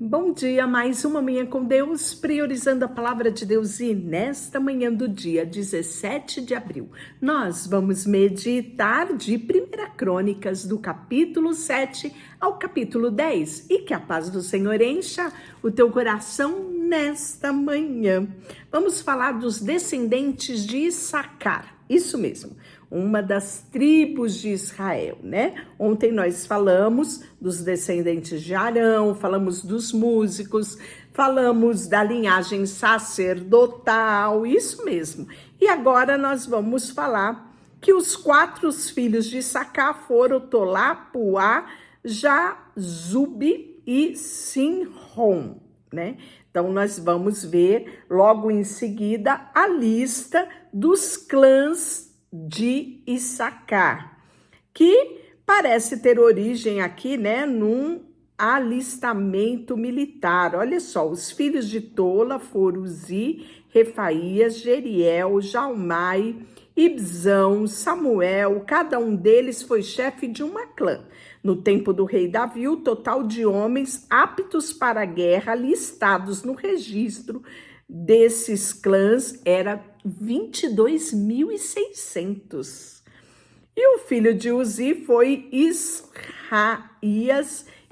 Bom dia, mais uma manhã com Deus, priorizando a palavra de Deus, e nesta manhã do dia 17 de abril, nós vamos meditar de 1 Crônicas, do capítulo 7 ao capítulo 10, e que a paz do Senhor encha o teu coração nesta manhã. Vamos falar dos descendentes de Issacar, isso mesmo, uma das tribos de Israel, né? Ontem nós falamos dos descendentes de Arão, falamos dos músicos, falamos da linhagem sacerdotal, isso mesmo. E agora nós vamos falar que os 4 filhos de Issacar foram Tolá, Puá, Jazubi e Sinrom, né? Então nós vamos ver logo em seguida a lista dos clãs de Issacar, que parece ter origem aqui, né, num alistamento militar. Olha só, os filhos de Tola foram Uzi, Refaías, Jeriel, Jalmai, Ibzão, Samuel. Cada um deles foi chefe de uma clã. No tempo do rei Davi, o total de homens aptos para a guerra listados no registro desses clãs era 22.600. E o filho de Uzi foi Israías,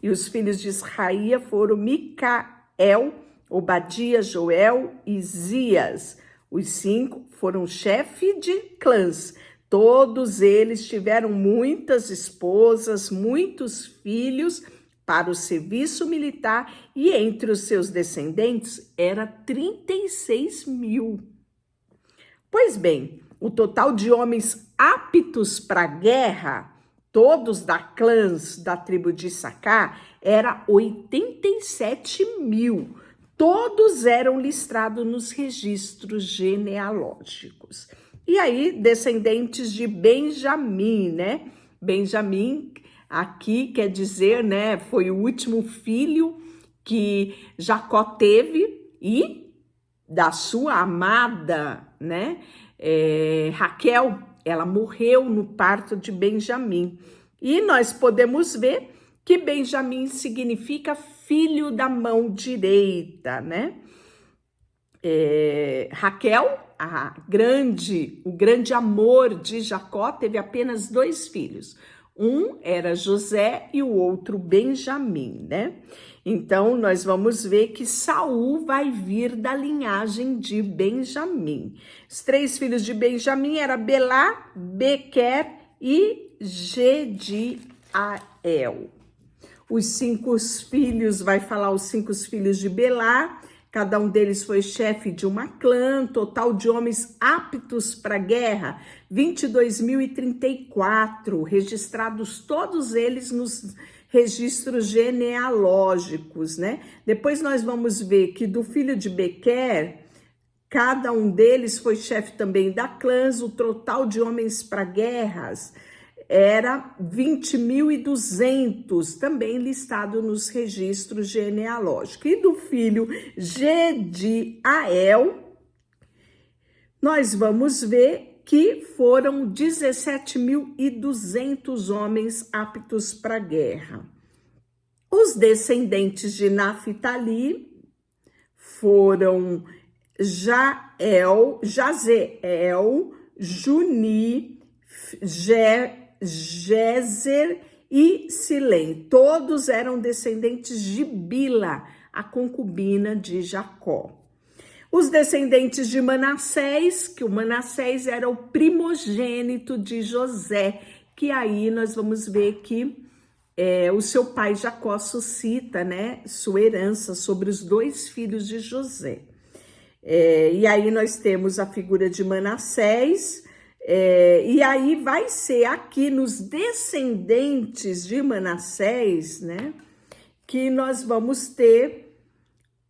e os filhos de Israías foram Micael, Obadias, Joel e Zias. Os 5 foram chefe de clãs. Todos eles tiveram muitas esposas, muitos filhos para o serviço militar, e entre os seus descendentes era 36.000. Pois bem, o total de homens aptos para a guerra, todos da clãs da tribo de Issacar, era 87.000. Todos eram listados nos registros genealógicos. E aí, descendentes de Benjamim, né? Benjamim aqui quer dizer, né, foi o último filho que Jacó teve, e da sua amada, né, Raquel, ela morreu no parto de Benjamim. E nós podemos ver que Benjamim significa filho da mão direita, né? Raquel, o grande amor de Jacó, teve apenas 2 filhos. Um era José e o outro Benjamim, né? Então, nós vamos ver que Saul vai vir da linhagem de Benjamim. Os 3 filhos de Benjamim eram Belá, Bequer e Gediael. Os 5 filhos, vai falar os 5 filhos de Belá. Cada um deles foi chefe de uma clã. Total de homens aptos para a guerra, 22.034, registrados todos eles nos registros genealógicos, né? Depois nós vamos ver que do filho de Bequer, cada um deles foi chefe também da clã. O total de homens para guerras era 20.200, também listado nos registros genealógicos. E do filho Gediael, nós vamos ver que foram 17.200 homens aptos para a guerra. Os descendentes de Naphtali foram Jazeel, Juni, Jezer e Silém. Todos eram descendentes de Bila, a concubina de Jacó. Os descendentes de Manassés, que o Manassés era o primogênito de José, que aí nós vamos ver que o seu pai Jacó suscita, né, sua herança sobre os 2 filhos de José. E aí nós temos a figura de Manassés. E aí vai ser aqui nos descendentes de Manassés, né, que nós vamos ter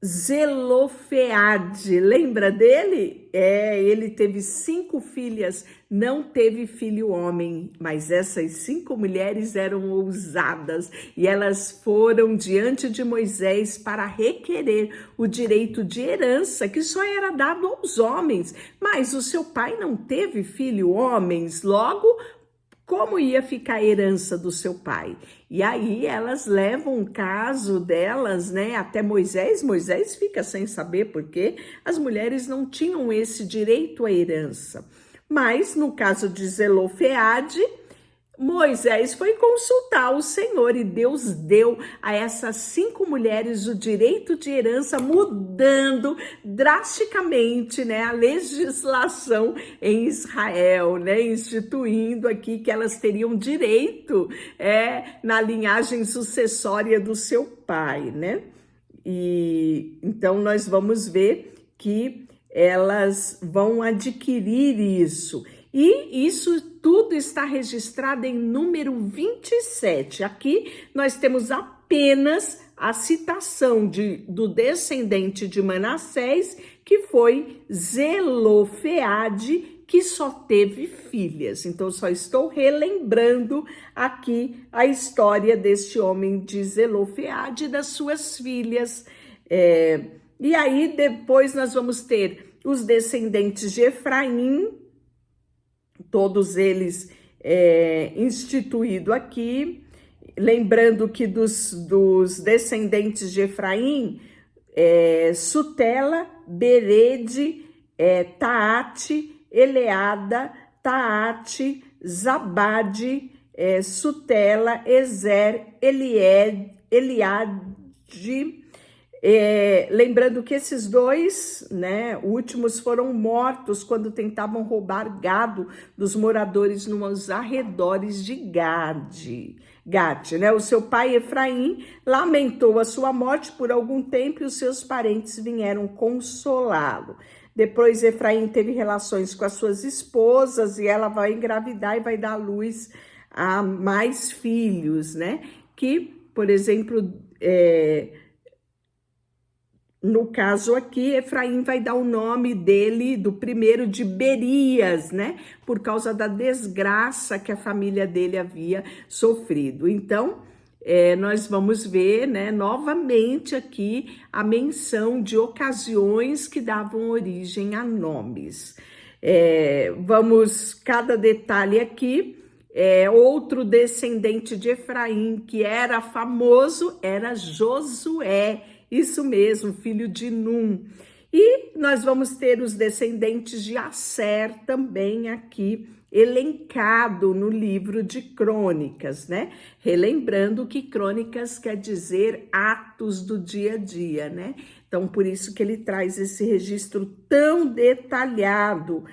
Zelofeade. Lembra dele? Ele teve 5 filhas, não teve filho homem, mas essas 5 mulheres eram ousadas e elas foram diante de Moisés para requerer o direito de herança que só era dado aos homens, mas o seu pai não teve filho homens, logo como ia ficar a herança do seu pai. E aí elas levam o caso delas, né, até Moisés. Moisés fica sem saber porque as mulheres não tinham esse direito à herança. Mas no caso de Zelofeade, Moisés foi consultar o Senhor e Deus deu a essas 5 mulheres o direito de herança, mudando drasticamente, né, a legislação em Israel, né, instituindo aqui que elas teriam direito na linhagem sucessória do seu pai, né? E então nós vamos ver que elas vão adquirir isso. E isso tudo está registrado em número 27. Aqui nós temos apenas a citação do descendente de Manassés, que foi Zelofeade, que só teve filhas. Então, só estou relembrando aqui a história deste homem de Zelofeade e das suas filhas. E aí, depois nós vamos ter os descendentes de Efraim, todos eles instituídos aqui. Lembrando que dos descendentes de Efraim, Sutela, Berede, Taate, Eleada, Taate, Zabade, Sutela, Ezer, Eliade. Lembrando que esses dois, né, últimos foram mortos quando tentavam roubar gado dos moradores nos arredores de Gate, né? O seu pai Efraim lamentou a sua morte por algum tempo e os seus parentes vieram consolá-lo. Depois Efraim teve relações com as suas esposas e ela vai engravidar e vai dar à luz a mais filhos, né? Que, por exemplo, no caso aqui, Efraim vai dar o nome dele, do primeiro, de Berias, né? Por causa da desgraça que a família dele havia sofrido. Então, nós vamos ver, né, novamente aqui a menção de ocasiões que davam origem a nomes. Vamos, cada detalhe aqui. Outro descendente de Efraim que era famoso era Josué. Isso mesmo, filho de Num. E nós vamos ter os descendentes de Asser também aqui, elencado no livro de Crônicas, né? Relembrando que Crônicas quer dizer atos do dia a dia, né? Então, por isso que ele traz esse registro tão detalhado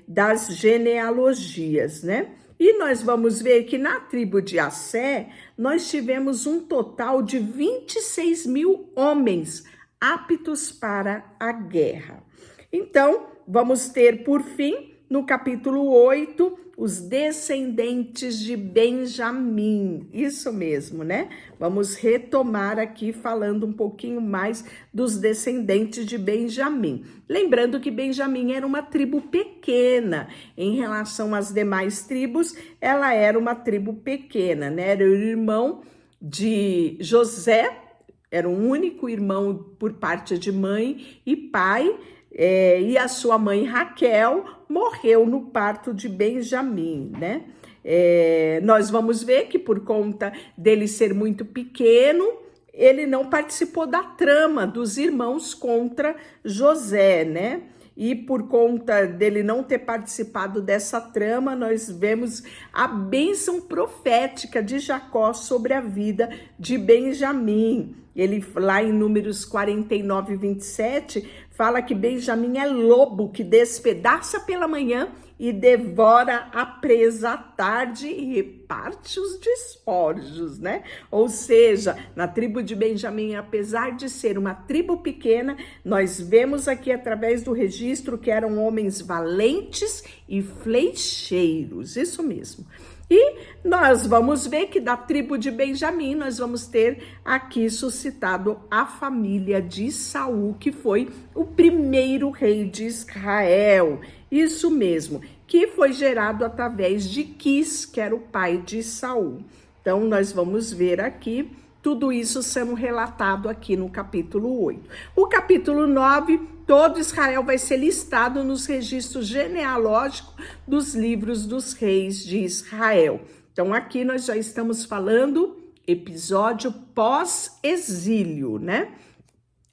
das genealogias, né? E nós vamos ver que na tribo de Assé, nós tivemos um total de 26 mil homens aptos para a guerra. Então, vamos ter, por fim, no capítulo 8, os descendentes de Benjamim. Isso mesmo, né? Vamos retomar aqui falando um pouquinho mais dos descendentes de Benjamim. Lembrando que Benjamim era uma tribo pequena. Em relação às demais tribos, ela era uma tribo pequena, né? Era o irmão de José, era o único irmão por parte de mãe e pai, e a sua mãe Raquel morreu no parto de Benjamim, né? Nós vamos ver que por conta dele ser muito pequeno, ele não participou da trama dos irmãos contra José, né? E por conta dele não ter participado dessa trama, nós vemos a bênção profética de Jacó sobre a vida de Benjamim. Ele, lá em Números 49, 27, fala que Benjamim é lobo que despedaça pela manhã e devora a presa à tarde e reparte os despojos, né? Ou seja, na tribo de Benjamim, apesar de ser uma tribo pequena, nós vemos aqui através do registro que eram homens valentes e flecheiros, isso mesmo. E nós vamos ver que da tribo de Benjamim nós vamos ter aqui suscitado a família de Saul, que foi o primeiro rei de Israel. Isso mesmo, que foi gerado através de Quis, que era o pai de Saul. Então nós vamos ver aqui tudo isso sendo relatado aqui no capítulo 8. O capítulo 9, todo Israel vai ser listado nos registros genealógicos dos livros dos reis de Israel. Então aqui nós já estamos falando episódio pós-exílio, né?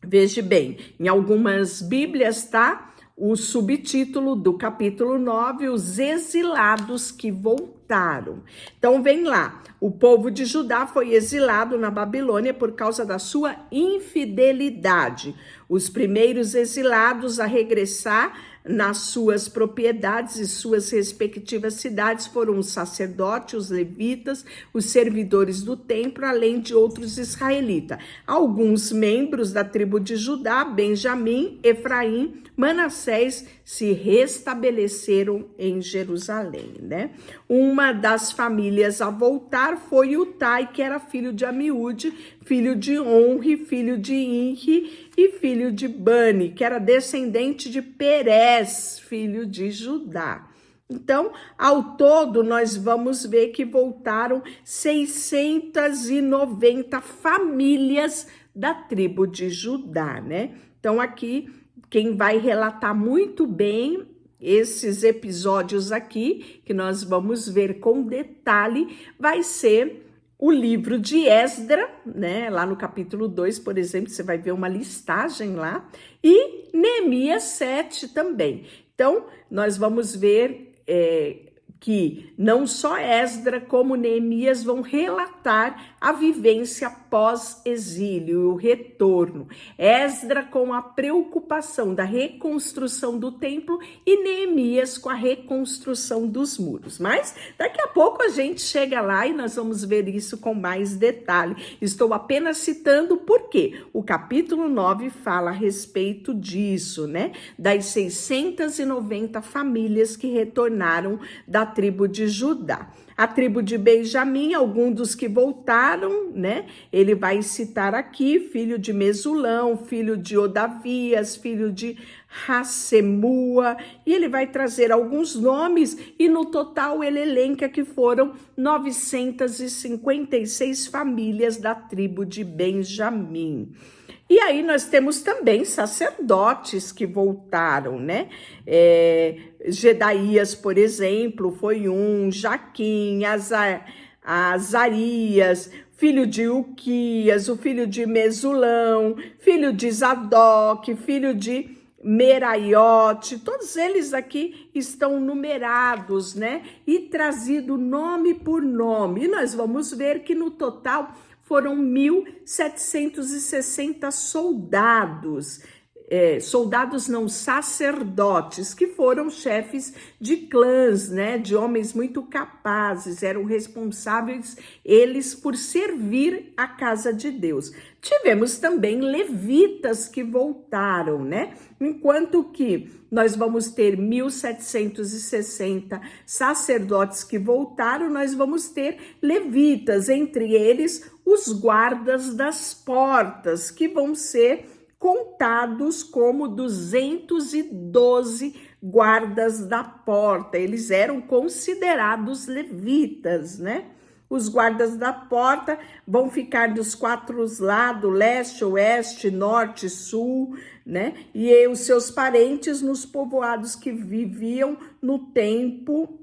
Veja bem, em algumas bíblias tá o subtítulo do capítulo 9, os exilados que voltaram. Então vem lá, o povo de Judá foi exilado na Babilônia por causa da sua infidelidade. Os primeiros exilados a regressar nas suas propriedades e suas respectivas cidades foram os sacerdotes, os levitas, os servidores do templo, além de outros israelitas. Alguns membros da tribo de Judá, Benjamim, Efraim, Manassés se restabeleceram em Jerusalém, né? Uma das famílias a voltar foi Utai, que era filho de Amiúde, filho de Onri, filho de Inri e filho de Bani, que era descendente de Perez, filho de Judá. Então, ao todo, nós vamos ver que voltaram 690 famílias da tribo de Judá, né? Então, aqui, quem vai relatar muito bem esses episódios aqui, que nós vamos ver com detalhe, vai ser o livro de Esdra, né? Lá no capítulo 2, por exemplo, você vai ver uma listagem lá, e Neemias 7 também. Então, nós vamos ver que não só Esdra como Neemias vão relatar a vivência pós-exílio, o retorno. Esdra com a preocupação da reconstrução do templo e Neemias com a reconstrução dos muros. Mas daqui a pouco a gente chega lá e nós vamos ver isso com mais detalhe. Estou apenas citando porque o capítulo 9 fala a respeito disso, né? Das 690 famílias que retornaram da tribo de Judá. A tribo de Benjamim, alguns dos que voltaram, né? Ele vai citar aqui, filho de Mesulão, filho de Odavias, filho de Hassemua, e ele vai trazer alguns nomes, e no total ele elenca que foram 956 famílias da tribo de Benjamim. E aí nós temos também sacerdotes que voltaram, né? Gedaías, por exemplo, foi um, Jaquim, Azarias, filho de Uquias, o filho de Mesulão, filho de Zadok, filho de Meraiote, todos eles aqui estão numerados, né? E trazido nome por nome. E nós vamos ver que no total foram 1.760 soldados, soldados não, sacerdotes, que foram chefes de clãs, né, de homens muito capazes, eram responsáveis eles por servir a casa de Deus. Tivemos também levitas que voltaram, né, enquanto que nós vamos ter 1.760 sacerdotes que voltaram, nós vamos ter levitas, entre eles os guardas das portas, que vão ser contados como 212 guardas da porta. Eles eram considerados levitas, né? Os guardas da porta vão ficar dos 4 lados, leste, oeste, norte, sul, né? E os seus parentes nos povoados que viviam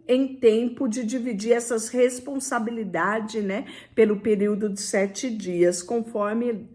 em tempo de dividir essas responsabilidades, né? Pelo período de 7 dias, conforme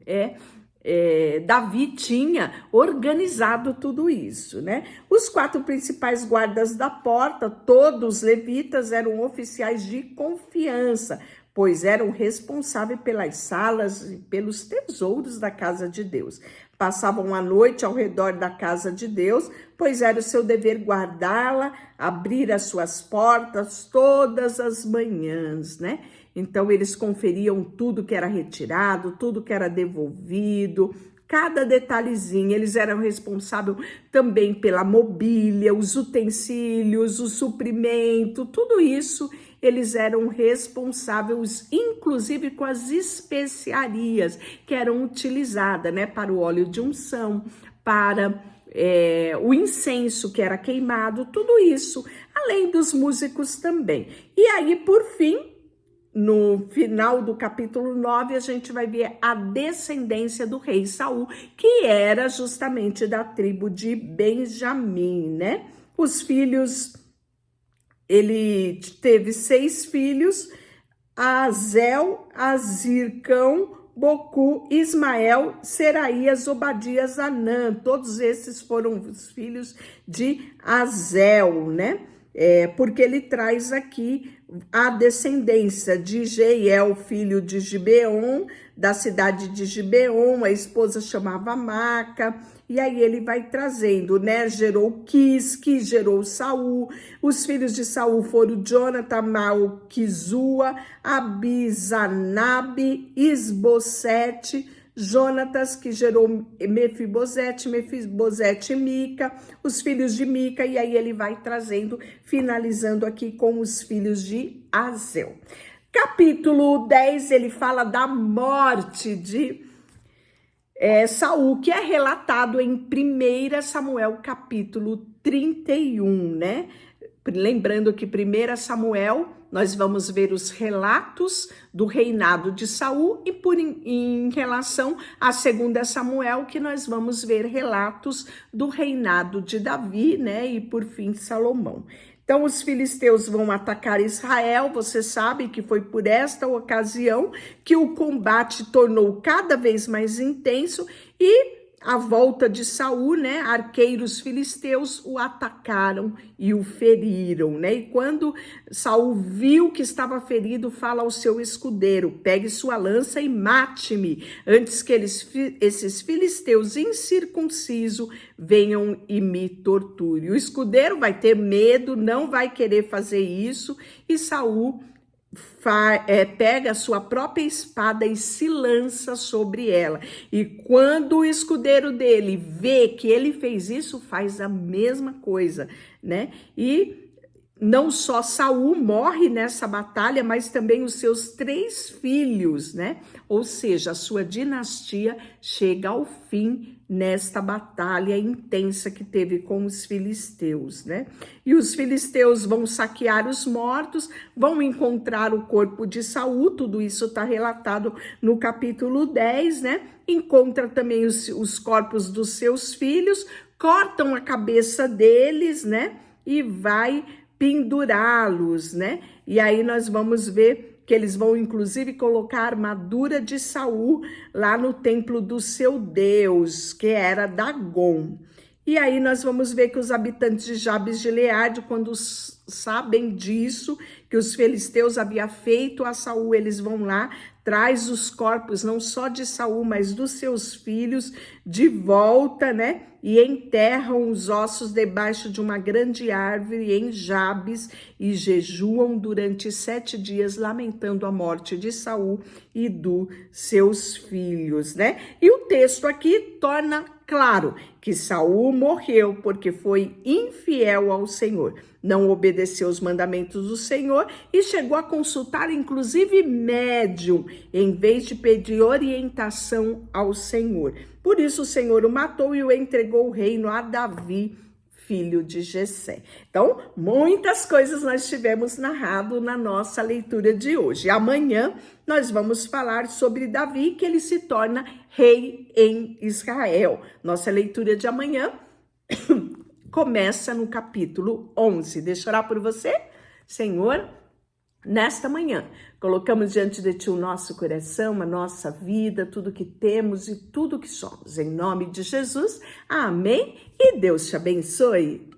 Davi tinha organizado tudo isso, né? Os 4 principais guardas da porta, todos levitas, eram oficiais de confiança, pois eram responsáveis pelas salas e pelos tesouros da casa de Deus. Passavam a noite ao redor da casa de Deus, pois era o seu dever guardá-la, abrir as suas portas todas as manhãs, né? Então, eles conferiam tudo que era retirado, tudo que era devolvido, cada detalhezinho. Eles eram responsáveis também pela mobília, os utensílios, o suprimento, tudo isso eles eram responsáveis, inclusive com as especiarias que eram utilizadas, né, para o óleo de unção, para o incenso que era queimado, tudo isso, além dos músicos também. E aí, por fim, no final do capítulo 9, a gente vai ver a descendência do rei Saul, que era justamente da tribo de Benjamim, né? Os filhos, ele teve 6 filhos: Azel, Azircão, Bocu, Ismael, Seraías, Obadias, Anã. Todos esses foram os filhos de Azel, né? Porque ele traz aqui a descendência de Jeiel, filho de Gibeon, da cidade de Gibeon. A esposa chamava Maca. E aí ele vai trazendo, né? Gerou Quis, que gerou Saul. Os filhos de Saul foram Jonathan, Malquizua, Abizanabe, Isbosete, Jonatas, que gerou Mefibosete, Mefibosete e Mica, os filhos de Mica. E aí ele vai trazendo, finalizando aqui com os filhos de Azel. Capítulo 10, ele fala da morte de Saul, que é relatado em 1 Samuel capítulo 31, né? Lembrando que 1 Samuel, nós vamos ver os relatos do reinado de Saul, e em relação a 2 Samuel, que nós vamos ver relatos do reinado de Davi, né? E por fim, Salomão. Então, os filisteus vão atacar Israel. Você sabe que foi por esta ocasião que o combate tornou cada vez mais intenso, e à volta de Saul, né, arqueiros filisteus o atacaram e o feriram, né? E quando Saul viu que estava ferido, fala ao seu escudeiro: pegue sua lança e mate-me, antes que esses filisteus incircuncisos venham e me torturem. O escudeiro vai ter medo, não vai querer fazer isso, e Saul pega a sua própria espada e se lança sobre ela. E quando o escudeiro dele vê que ele fez isso, faz a mesma coisa, né? E não só Saul morre nessa batalha, mas também os seus 3 filhos, né? Ou seja, a sua dinastia chega ao fim nesta batalha intensa que teve com os filisteus, né? E os filisteus vão saquear os mortos, vão encontrar o corpo de Saul. Tudo isso está relatado no capítulo 10, né? Encontra também os corpos dos seus filhos, cortam a cabeça deles, né? E vai pendurá-los, né? E aí nós vamos ver que eles vão inclusive colocar a armadura de Saul lá no templo do seu Deus, que era Dagon. E aí nós vamos ver que os habitantes de Jabes de Gileade, quando sabem disso, que os filisteus haviam feito a Saul, eles vão lá, traz os corpos não só de Saul, mas dos seus filhos de volta, né? E enterram os ossos debaixo de uma grande árvore em Jabes e jejuam durante 7 dias, lamentando a morte de Saul e dos seus filhos, né? E o texto aqui torna claro que Saul morreu porque foi infiel ao Senhor, não obedeceu os mandamentos do Senhor e chegou a consultar inclusive médium, em vez de pedir orientação ao Senhor. Por isso o Senhor o matou e o entregou o reino a Davi, filho de Jessé. Então, muitas coisas nós tivemos narrado na nossa leitura de hoje. Amanhã nós vamos falar sobre Davi, que ele se torna rei em Israel. Nossa leitura de amanhã começa no capítulo 11. Deixa eu orar por você? Senhor, nesta manhã, colocamos diante de Ti o nosso coração, a nossa vida, tudo que temos e tudo que somos. Em nome de Jesus, amém. E Deus te abençoe.